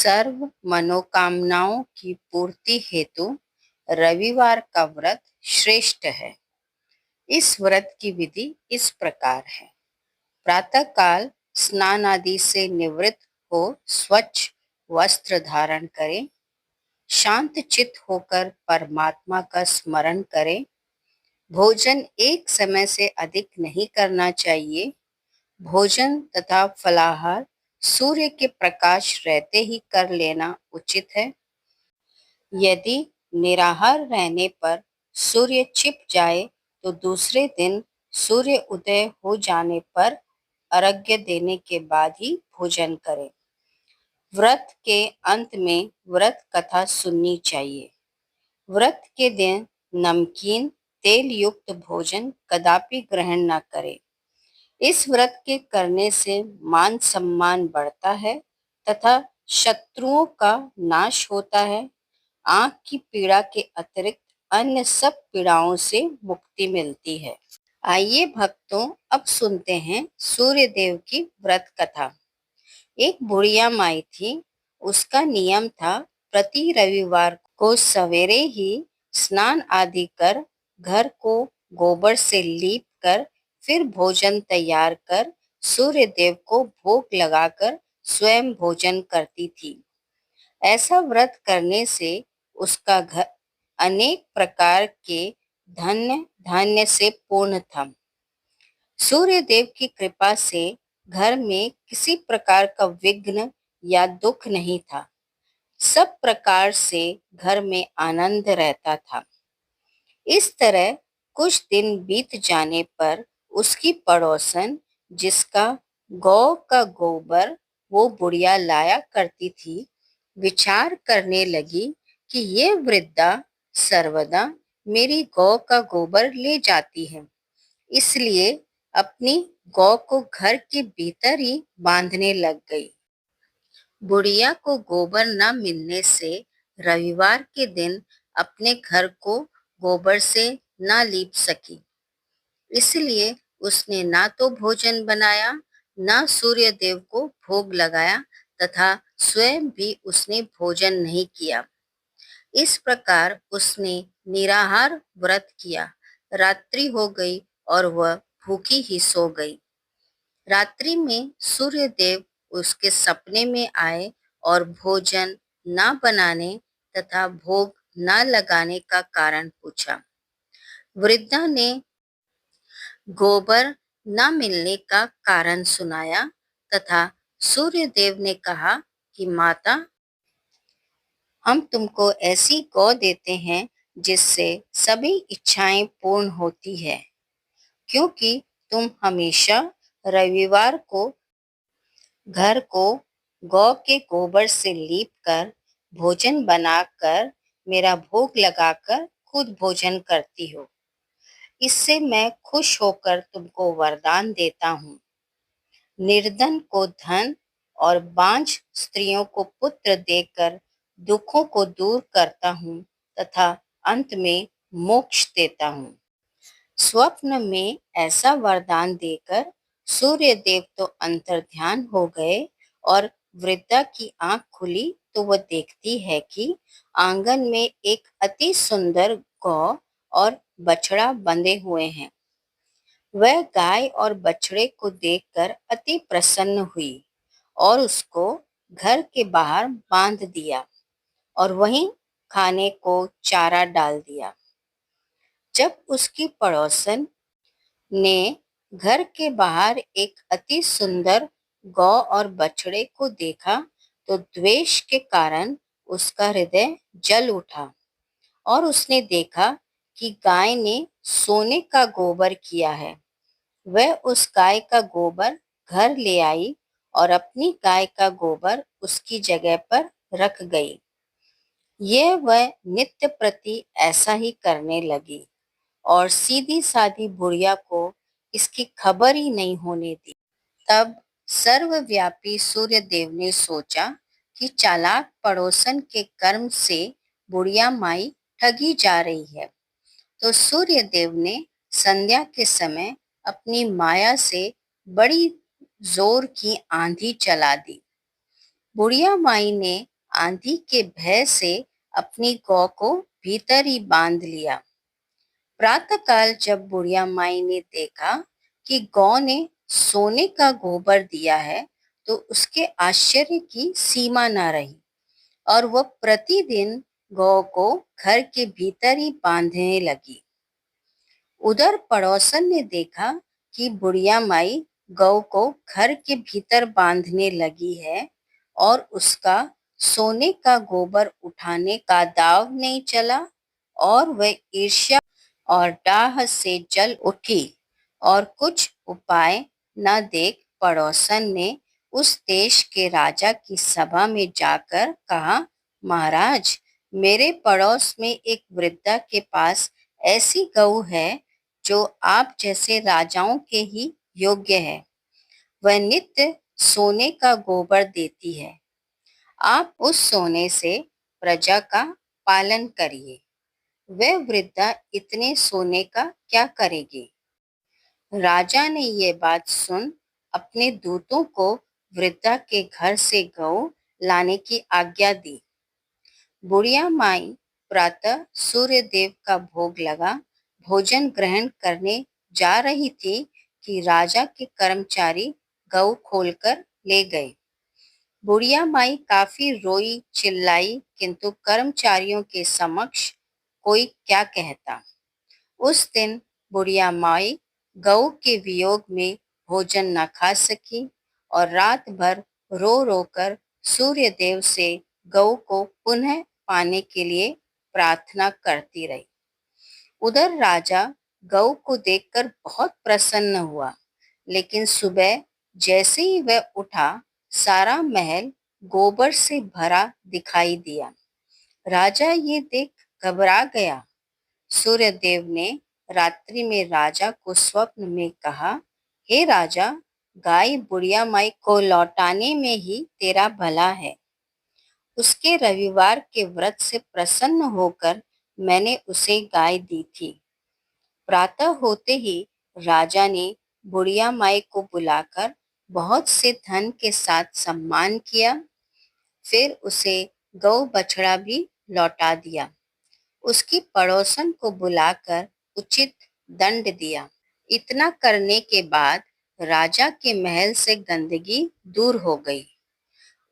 सर्व मनोकामनाओं की पूर्ति हेतु रविवार का व्रत श्रेष्ठ है। इस व्रत की विधि इस प्रकार है। प्रातः काल स्नान आदि से निवृत्त हो स्वच्छ वस्त्र धारण करें। शांत चित्त होकर परमात्मा का स्मरण करें। भोजन एक समय से अधिक नहीं करना चाहिए। भोजन तथा फलाहार सूर्य के प्रकाश रहते ही कर लेना उचित है। यदि निराहार रहने पर सूर्य छिप जाए तो दूसरे दिन सूर्य उदय हो जाने पर अर्घ्य देने के बाद ही भोजन करें। व्रत के अंत में व्रत कथा सुननी चाहिए। व्रत के दिन नमकीन तेल युक्त भोजन कदापि ग्रहण न करें। इस व्रत के करने से मान सम्मान बढ़ता है तथा शत्रुओं का नाश होता है। आंख की पीड़ा के अतिरिक्त अन्य सब पीड़ाओं से मुक्ति मिलती है। आइए भक्तों, अब सुनते हैं सूर्य देव की व्रत कथा। एक बुढ़िया माई थी। उसका नियम था प्रति रविवार को सवेरे ही स्नान आदि कर घर को गोबर से लीप कर फिर भोजन तैयार कर सूर्य देव को भोग लगाकर स्वयं भोजन करती थी। ऐसा व्रत करने से उसका घर अनेक प्रकार के धन्य धान्य से पूर्ण था। सूर्य देव की कृपा से घर में किसी प्रकार का विघ्न या दुख नहीं था। सब प्रकार से घर में आनंद रहता था। इस तरह कुछ दिन बीत जाने पर उसकी पड़ोसन, जिसका गौ का गोबर वो बुढ़िया लाया करती थी, विचार करने लगी कि ये वृद्धा सर्वदा मेरी गौ का गोबर ले जाती है, इसलिए अपनी गौ को घर के भीतर ही बांधने लग गई। बुढ़िया को गोबर न मिलने से रविवार के दिन अपने घर को गोबर से न लीप सकी, इसलिए उसने ना तो भोजन बनाया, ना सूर्य देव को भोग लगाया तथा स्वयं भी उसने भोजन नहीं किया। इस प्रकार उसने निराहार व्रत किया। रात्रि हो गई और वह भूखी ही सो गई। रात्रि में सूर्य देव उसके सपने में आए और भोजन न बनाने तथा भोग न लगाने का कारण पूछा। वृद्धा ने गोबर न मिलने का कारण सुनाया तथा सूर्य देव ने कहा कि माता, हम तुमको ऐसी गौ देते हैं जिससे सभी इच्छाएं पूर्ण होती है, क्योंकि तुम हमेशा रविवार को घर को गौ के गोबर से लीप कर भोजन बनाकर मेरा भोग लगाकर खुद भोजन करती हो। इससे मैं खुश होकर तुमको वरदान देता हूँ। निर्धन को धन और बांझ स्त्रियों को पुत्र देकर दुखों को दूर करता हूँ तथा अंत में मोक्ष देता हूँ। स्वप्न में ऐसा वरदान देकर सूर्य देव तो अंतर्ध्यान हो गए और वृद्धा की आंख खुली तो वह देखती है कि आंगन में एक अति सुंदर गौ और बछड़ा बंधे हुए हैं। वह गाय और बछड़े को देखकर अति प्रसन्न हुई और उसको घर के बाहर बांध दिया और वहीं खाने को चारा डाल दिया। जब उसकी पड़ोसन ने घर के बाहर एक अति सुंदर गौ और बछड़े को देखा तो द्वेष के कारण उसका हृदय जल उठा और उसने देखा कि गाय ने सोने का गोबर किया है। वह उस गाय का गोबर घर ले आई और अपनी गाय का गोबर उसकी जगह पर रख गई। यह वह नित्य प्रति ऐसा ही करने लगी और सीधी सादी बुढ़िया को इसकी खबर ही नहीं होने दी। तब सर्वव्यापी सूर्य देव ने सोचा कि चालाक पड़ोसन के कर्म से बुढ़िया माई ठगी जा रही है, तो सूर्य देव ने संध्या के समय अपनी माया से बड़ी जोर की आंधी चला दी। बुढ़िया माई ने आंधी के भय से अपनी गौ को भीतर ही बांध लिया। प्रातःकाल जब बुढ़िया माई ने देखा कि गौ ने सोने का गोबर दिया है, तो उसके आश्चर्य की सीमा न रही और वह प्रतिदिन गौ को घर के भीतर ही बांधने लगी। उधर पड़ोसन ने देखा कि बुढ़िया माई गौ को घर के भीतर बांधने लगी है और उसका सोने का गोबर उठाने का दाव नहीं चला, और वह ईर्ष्या और डाह से जल उठी और कुछ उपाय न देख पड़ोसन ने उस देश के राजा की सभा में जाकर कहा, महाराज, मेरे पड़ोस में एक वृद्धा के पास ऐसी गऊ है जो आप जैसे राजाओं के ही योग्य है। वह नित्य सोने का गोबर देती है। आप उस सोने से प्रजा का पालन करिए। वह वृद्धा इतने सोने का क्या करेगी? राजा ने ये बात सुन अपने दूतों को वृद्धा के घर से गऊ लाने की आज्ञा दी। बुढ़िया माई प्रातः सूर्य देव का भोग लगा भोजन ग्रहण करने जा रही थी कि राजा के कर्मचारी गऊ खोलकर ले गए। बुढ़िया माई काफी रोई चिल्लाई, किंतु कर्मचारियों के समक्ष कोई क्या कहता। उस दिन बुढ़िया माई गऊ के वियोग में भोजन न खा सकी और रात भर रो रो कर सूर्य देव से गऊ को पुनः पाने के लिए प्रार्थना करती रही। उधर राजा गऊ को देखकर बहुत प्रसन्न हुआ, लेकिन सुबह जैसे ही वह उठा, सारा महल गोबर से भरा दिखाई दिया। राजा ये देख घबरा गया। सूर्यदेव ने रात्रि में राजा को स्वप्न में कहा, हे राजा, गाय बुढ़िया माई को लौटाने में ही तेरा भला है। उसके रविवार के व्रत से प्रसन्न होकर मैंने उसे गाय दी थी। प्रातः होते ही राजा ने बुढ़िया माई को बुलाकर बहुत से धन के साथ सम्मान किया। फिर उसे गौ बछड़ा भी लौटा दिया। उसकी पड़ोसन को बुलाकर उचित दंड दिया। इतना करने के बाद राजा के महल से गंदगी दूर हो गई।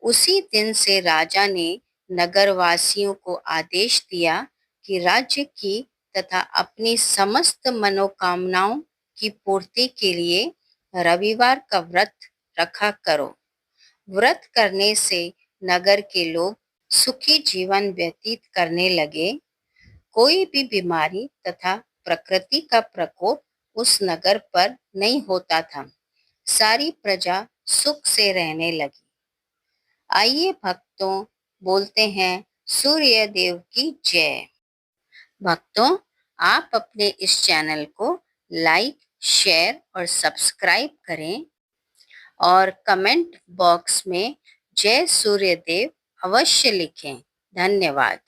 उसी दिन से राजा ने नगरवासियों को आदेश दिया कि राज्य की तथा अपनी समस्त मनोकामनाओं की पूर्ति के लिए रविवार का व्रत रखा करो। व्रत करने से नगर के लोग सुखी जीवन व्यतीत करने लगे। कोई भी बीमारी तथा प्रकृति का प्रकोप उस नगर पर नहीं होता था। सारी प्रजा सुख से रहने लगी। आइए भक्तों, बोलते हैं सूर्य देव की जय। भक्तों, आप अपने इस चैनल को लाइक, शेयर और सब्सक्राइब करें और कमेंट बॉक्स में जय सूर्य देव अवश्य लिखें। धन्यवाद।